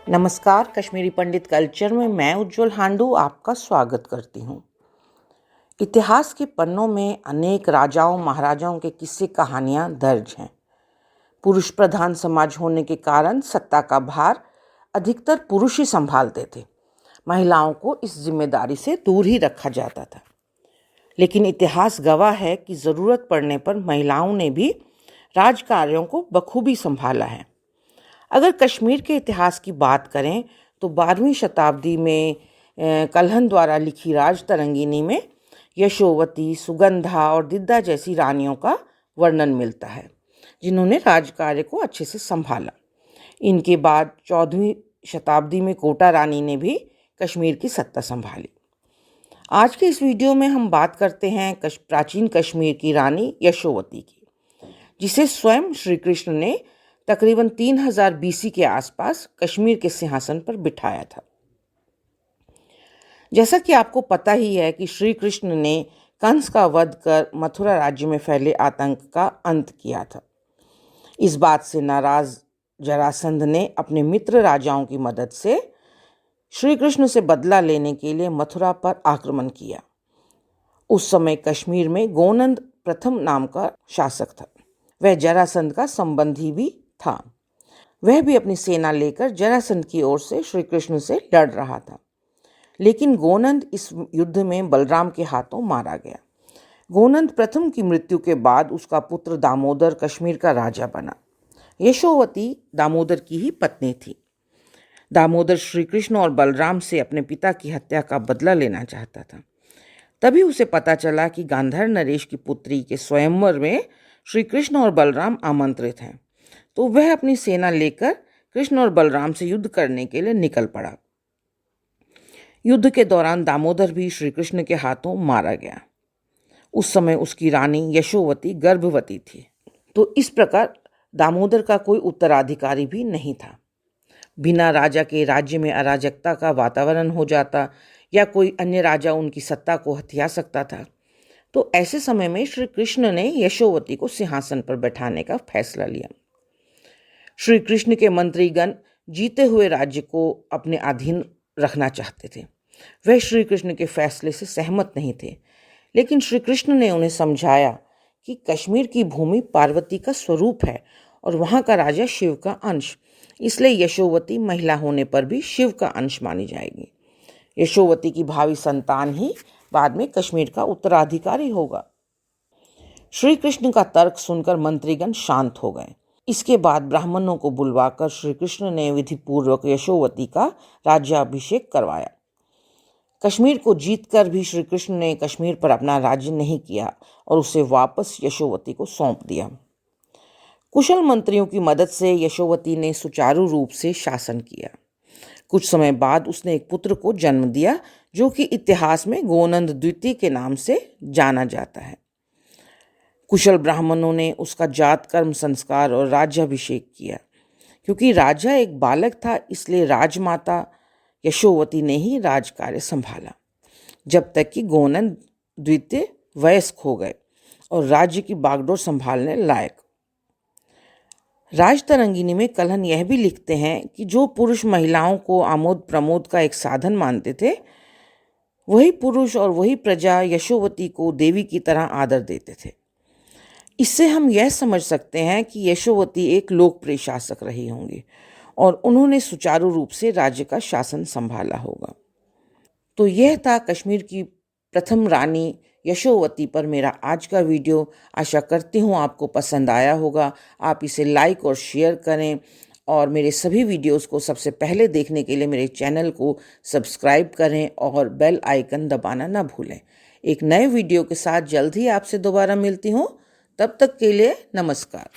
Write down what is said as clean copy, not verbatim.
नमस्कार, कश्मीरी पंडित कल्चर में मैं उज्जवल हांडू आपका स्वागत करती हूँ। इतिहास के पन्नों में अनेक राजाओं महाराजाओं के किस्से कहानियाँ दर्ज हैं। पुरुष प्रधान समाज होने के कारण सत्ता का भार अधिकतर पुरुष ही संभालते थे। महिलाओं को इस जिम्मेदारी से दूर ही रखा जाता था। लेकिन इतिहास गवाह है कि ज़रूरत पड़ने पर महिलाओं ने भी राजकार्यों को बखूबी संभाला है। अगर कश्मीर के इतिहास की बात करें तो 12वीं शताब्दी में कल्हण द्वारा लिखी राज तरंगिनी में यशोवती, सुगंधा और दिद्दा जैसी रानियों का वर्णन मिलता है, जिन्होंने राजकार्य को अच्छे से संभाला। इनके बाद 14वीं शताब्दी में कोटा रानी ने भी कश्मीर की सत्ता संभाली। आज के इस वीडियो में हम बात करते हैं प्राचीन कश्मीर की रानी यशोवती की, जिसे स्वयं श्री कृष्ण ने तकरीबन 3000 BC के आसपास कश्मीर के सिंहासन पर बिठाया था। जैसा कि आपको पता ही है कि श्री कृष्ण ने कंस का वध कर मथुरा राज्य में फैले आतंक का अंत किया था। इस बात से नाराज जरासंध ने अपने मित्र राजाओं की मदद से श्री कृष्ण से बदला लेने के लिए मथुरा पर आक्रमण किया। उस समय कश्मीर में गोनंद प्रथम नाम का शासक था। वह जरासंध का संबंधी भी था। वह भी अपनी सेना लेकर जरासंध की ओर से श्री कृष्ण से लड़ रहा था। लेकिन गोनंद इस युद्ध में बलराम के हाथों मारा गया। गोनंद प्रथम की मृत्यु के बाद उसका पुत्र दामोदर कश्मीर का राजा बना। यशोवती दामोदर की ही पत्नी थी। दामोदर श्री कृष्ण और बलराम से अपने पिता की हत्या का बदला लेना चाहता था। तभी उसे पता चला कि गांधार नरेश की पुत्री के स्वयंवर में श्री कृष्ण और बलराम आमंत्रित हैं, तो वह अपनी सेना लेकर कृष्ण और बलराम से युद्ध करने के लिए निकल पड़ा। युद्ध के दौरान दामोदर भी श्री कृष्ण के हाथों मारा गया। उस समय उसकी रानी यशोवती गर्भवती थी, तो इस प्रकार दामोदर का कोई उत्तराधिकारी भी नहीं था। बिना राजा के राज्य में अराजकता का वातावरण हो जाता या कोई अन्य राजा उनकी सत्ता को हथिया सकता था। तो ऐसे समय में श्री कृष्ण ने यशोवती को सिंहासन पर बैठाने का फैसला लिया। श्री कृष्ण के मंत्रीगण जीते हुए राज्य को अपने अधीन रखना चाहते थे। वह श्री कृष्ण के फैसले से सहमत नहीं थे, लेकिन श्री कृष्ण ने उन्हें समझाया कि कश्मीर की भूमि पार्वती का स्वरूप है और वहाँ का राजा शिव का अंश, इसलिए यशोवती महिला होने पर भी शिव का अंश मानी जाएगी। यशोवती की भावी संतान ही बाद में कश्मीर का उत्तराधिकारी होगा। श्री कृष्ण का तर्क सुनकर मंत्रीगण शांत हो गए। इसके बाद ब्राह्मणों को बुलवाकर श्री कृष्ण ने विधिपूर्वक यशोवती का राज्याभिषेक करवाया। कश्मीर को जीतकर भी श्री कृष्ण ने कश्मीर पर अपना राज्य नहीं किया और उसे वापस यशोवती को सौंप दिया। कुशल मंत्रियों की मदद से यशोवती ने सुचारू रूप से शासन किया। कुछ समय बाद उसने एक पुत्र को जन्म दिया, जो कि इतिहास में गोनंद द्वितीय के नाम से जाना जाता है। कुशल ब्राह्मणों ने उसका जात कर्म संस्कार और राज्याभिषेक किया। क्योंकि राजा एक बालक था, इसलिए राजमाता यशोवती ने ही राजकार्य संभाला, जब तक कि गोनंद द्वितीय वयस्क हो गए और राज्य की बागडोर संभालने लायक। राज तरंगिनी में कल्हण यह भी लिखते हैं कि जो पुरुष महिलाओं को आमोद प्रमोद का एक साधन मानते थे, वही पुरुष और वही प्रजा यशोवती को देवी की तरह आदर देते थे। इससे हम यह समझ सकते हैं कि यशोवती एक लोकप्रिय शासक रही होंगी और उन्होंने सुचारू रूप से राज्य का शासन संभाला होगा। तो यह था कश्मीर की प्रथम रानी यशोवती पर मेरा आज का वीडियो। आशा करती हूँ आपको पसंद आया होगा। आप इसे लाइक और शेयर करें और मेरे सभी वीडियोस को सबसे पहले देखने के लिए मेरे चैनल को सब्सक्राइब करें और बेल आइकन दबाना ना भूलें। एक नए वीडियो के साथ जल्द ही आपसे दोबारा मिलती हूँ। तब तक के लिए नमस्कार।